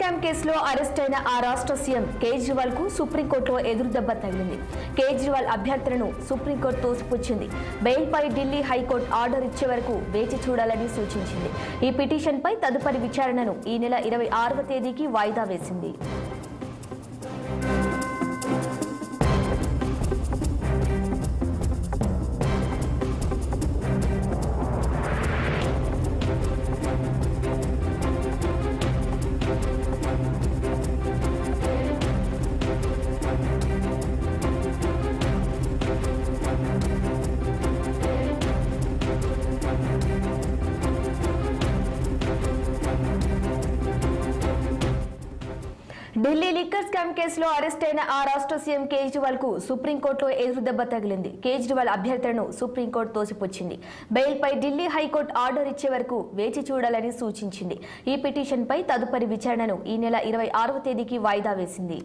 Scam కేసులో arrest అయిన ఆ రాష్ట్ర సీఎం కేజ్రీవాల్ కు సుప్రీంకోర్టులో ఎదురుదెబ్బ తగిలింది. కేజ్రీవాల్ అభ్యర్థనను సుప్రీంకోర్టు తోసిపుచ్చింది. బెయిల్ పై ఢిల్లీ హైకోర్టు ఆర్డర్ ఇచ్చే వరకు వేచి చూడాలని సూచించింది. ఈ పిటిషన్ పై తదుపరి విచారణను ఈ నెల 26వ తేదీకి వాయిదా వేసింది. ఢిల్లీ లిక్కర్ స్కామ్ కేసులో అరెస్ట్ అయిన ఆ రాష్ట్ర సీఎం కేజ్రీవాల్ కు సుప్రీంకోర్టులో ఎదురుదెబ్బ తగిలింది. కేజ్రీవాల్ అభ్యర్థనను సుప్రీంకోర్టు తోసిపుచ్చింది. బెయిల్ పై ఢిల్లీ హైకోర్టు ఆర్డర్ ఇచ్చే వరకు వేచి చూడాలని సూచించింది. ఈ పిటిషన్ పై తదుపరి విచారణను ఈ నెల 26వ తేదీకి వాయిదా వేసింది.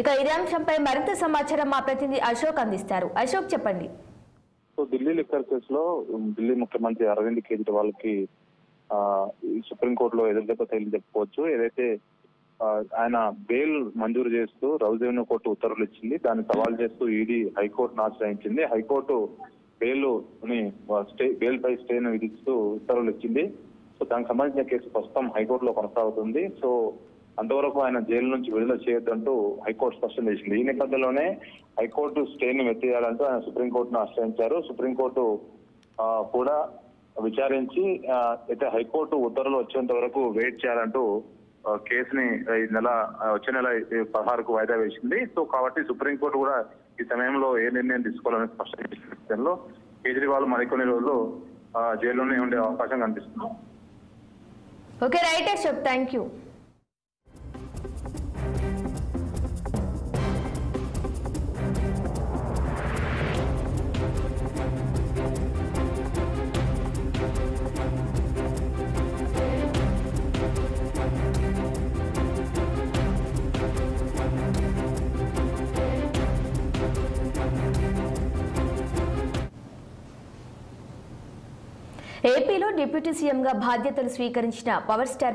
ఇక ఇదే అంశంపై మరింత సమాచారం మా ప్రతినిధి అశోక్ అందిస్తారు. అశోక్, చెప్పండి. ఢిల్లీ లిక్కర్ కేసులో ఢిల్లీ ముఖ్యమంత్రి అరవింద్ కేజ్రీవాల్ కి సుప్రీంకోర్టులో ఎదురుదెబ్బ తగిలి చెప్పుకోవచ్చు. ఏదైతే ఆయన బెయిల్ మంజూరు చేస్తూ రౌజ్ రెవెన్యూ కోర్టు ఉత్తర్వులు ఇచ్చింది, దాన్ని సవాల్ చేస్తూ ఈడీ హైకోర్టును ఆశ్రయించింది. హైకోర్టు బెయిల్ పై స్టేను విధిస్తూ ఉత్తర్వులు ఇచ్చింది. సో దానికి సంబంధించిన కేసు ప్రస్తుతం హైకోర్టులో కొనసాగుతుంది. సో అంతవరకు ఆయన జైలు నుంచి విడుదల చేయొద్దంటూ హైకోర్టు స్పష్టం చేసింది. ఈ నేపథ్యంలోనే హైకోర్టు స్టేను ఎత్తివేయాలంటూ ఆయన సుప్రీంకోర్టును ఆశ్రయించారు. సుప్రీంకోర్టు కూడా విచారించి అయితే హైకోర్టు ఉత్తర్వులు వచ్చేంత వరకు వెయిట్ చేయాలంటూ కేసుని వచ్చే నెల 16కు వాయిదా వేసింది. సో కాబట్టి సుప్రీంకోర్టు కూడా ఈ సమయంలో ఏ నిర్ణయం తీసుకోవాలని స్పష్టం చేసిన కేజ్రీవాల్ మరికొన్ని రోజులు జైల్లోనే ఉండే అవకాశం కనిపిస్తుంది. Okay, right Ashok, thank you. ఏపీలో డిప్యూటీ సీఎంగా బాధ్యతలు స్వీకరించిన పవర్ స్టార్